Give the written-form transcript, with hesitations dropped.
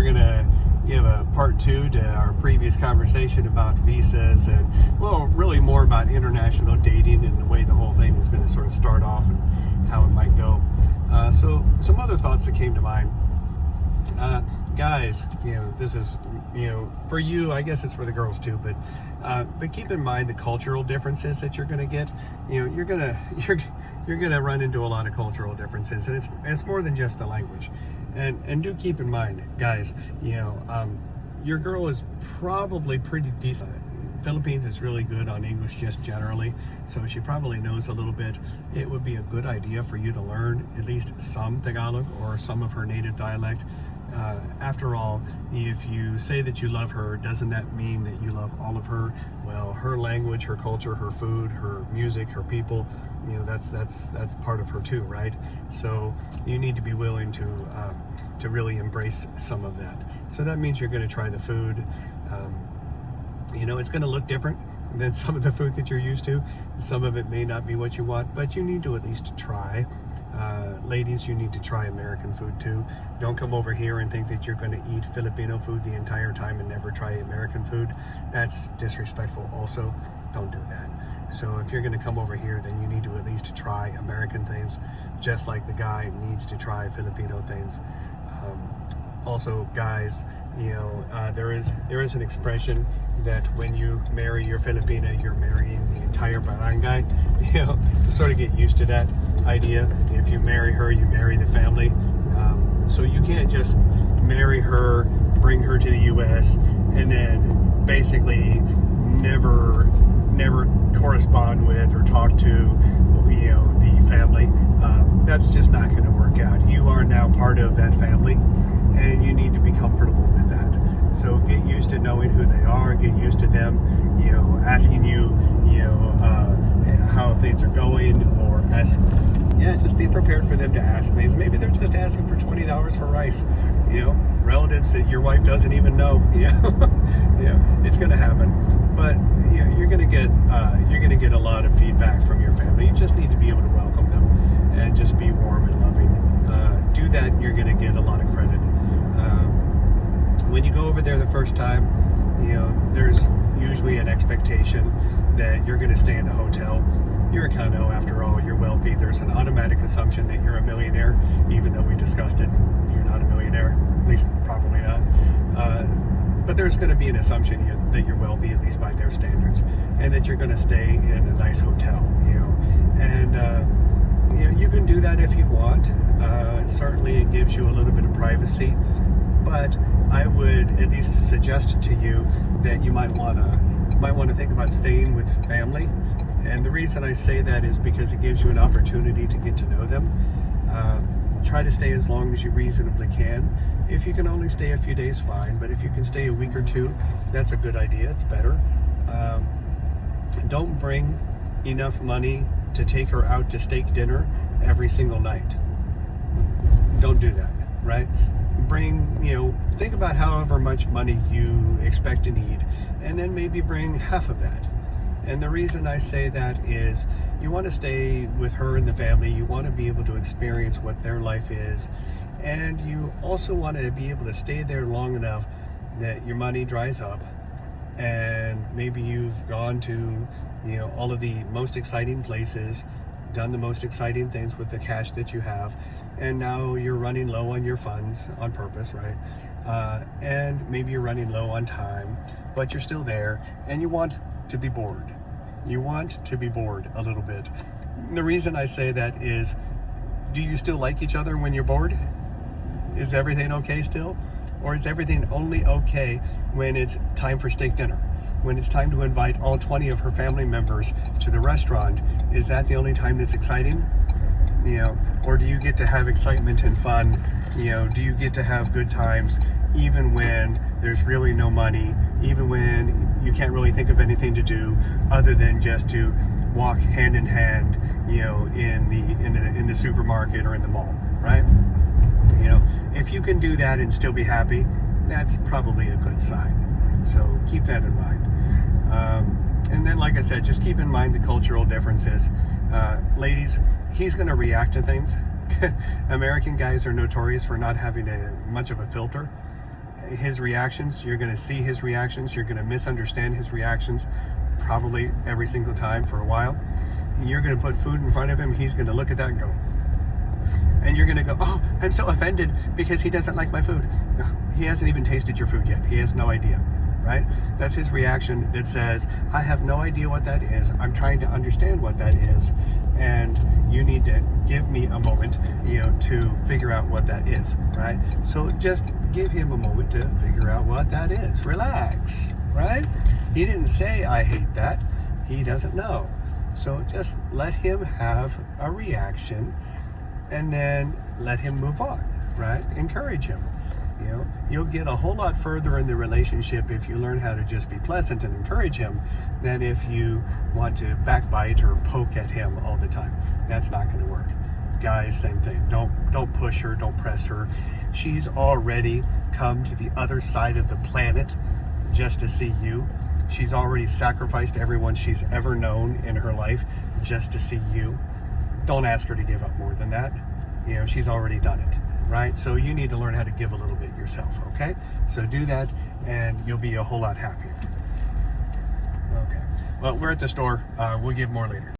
gonna give a part 2 to our previous conversation about visas and, well, really more about international dating and the way the whole thing is going to sort of start off and how it might go. So some other thoughts that came to mind. Guys, this is, for you, I guess it's for the girls too, but keep in mind the cultural differences that you're going to get. You're going to run into a lot of cultural differences, and it's more than just the language. And do keep in mind, guys, your girl is probably pretty decent. Philippines is really good on English just generally, so she probably knows a little bit. It would be a good idea for you to learn at least some Tagalog or some of her native dialect. After all, if you say that you love her, doesn't that mean that you love all of her? Well, her language, her culture, her food, her music, her people, that's part of her too, right? So you need to be willing to really embrace some of that. So that means you're going to try the food. It's going to look different than some of the food that you're used to. Some of it may not be what you want, but you need to at least try. Ladies, you need to try American food too. Don't come over here and think that you're going to eat Filipino food the entire time and never try American food. That's disrespectful also. Don't do that. So if you're going to come over here, then you need to at least try American things, just like the guy needs to try Filipino things. Also, guys, there is an expression that when you marry your Filipina, you're marrying the entire barangay. Sort of get used to that idea. If you marry her, you marry the family. So you can't just marry her, bring her to the U.S., and then basically never correspond with or talk to the family. That's just not going to work out. You are now part of that family, and you need to be comfortable with that. So get used to knowing who they are, get used to them, asking you, how things are going, or just be prepared for them to ask things. Maybe they're just asking for $20 for rice, relatives that your wife doesn't even know. It's going to happen. But you're going to get a lot of feedback from your family. You just need to be able to welcome them and just be warm and loving. Do that, and you're going to get a lot of credit. When you go over there the first time, there's usually an expectation that you're going to stay in a hotel. You're a condo, after all. You're wealthy. There's an automatic assumption that you're a millionaire, even though we discussed it. You're not a millionaire, at least probably not. But there's going to be an assumption that you're wealthy, at least by their standards, and that you're going to stay in a nice hotel. You can do that if you want. Certainly, it gives you a little bit of privacy, but I would at least suggest to you that you might want to think about staying with family. And the reason I say that is because it gives you an opportunity to get to know them. Try to stay as long as you reasonably can. If you can only stay a few days, fine. But if you can stay a week or two, that's a good idea. It's better. Don't bring enough money to take her out to steak dinner every single night. Don't do that, right? Think about however much money you expect to need, and then maybe bring half of that. And the reason I say that is you want to stay with her and the family. You want to be able to experience what their life is. And you also want to be able to stay there long enough that your money dries up. And maybe you've gone to, all of the most exciting places, done the most exciting things with the cash that you have. And now you're running low on your funds on purpose, right? And maybe you're running low on time, but you're still there and you want to be bored. You want to be bored a little bit. The reason I say that is, do you still like each other when you're bored? Is everything okay still? Or is everything only okay when it's time for steak dinner? When it's time to invite all 20 of her family members to the restaurant, is that the only time that's exciting? Or do you get to have excitement and fun? Do you get to have good times even when there's really no money, even when you can't really think of anything to do other than just to walk hand in hand, in the supermarket or in the mall, right? If you can do that and still be happy, that's probably a good sign. So keep that in mind. And then, like I said, just keep in mind the cultural differences. Ladies, he's going to react to things. American guys are notorious for not having much of a filter. his reactions. You're going to see his reactions. You're going to misunderstand his reactions probably every single time for a while. You're going to put food in front of him. He's going to look at that and go, and you're going to go, oh, I'm so offended because he doesn't like my food. He hasn't even tasted your food yet. He has no idea, right? That's his reaction that says, I have no idea what that is. I'm trying to understand what that is. And you need to give me a moment, to figure out what that is, right? So just give him a moment to figure out what that is. Relax, right? He didn't say, I hate that. He doesn't know. So just let him have a reaction and then let him move on, right? Encourage him. You'll get a whole lot further in the relationship if you learn how to just be pleasant and encourage him than if you want to backbite or poke at him all the time. That's not going to work. Guys, same thing. Don't push her, don't press her. She's already come to the other side of the planet just to see you. She's already sacrificed everyone she's ever known in her life just to see you. Don't ask her to give up more than that. She's already done it. Right? So you need to learn how to give a little bit yourself, okay? So do that and you'll be a whole lot happier. Okay. Well, we're at the store. We'll give more later.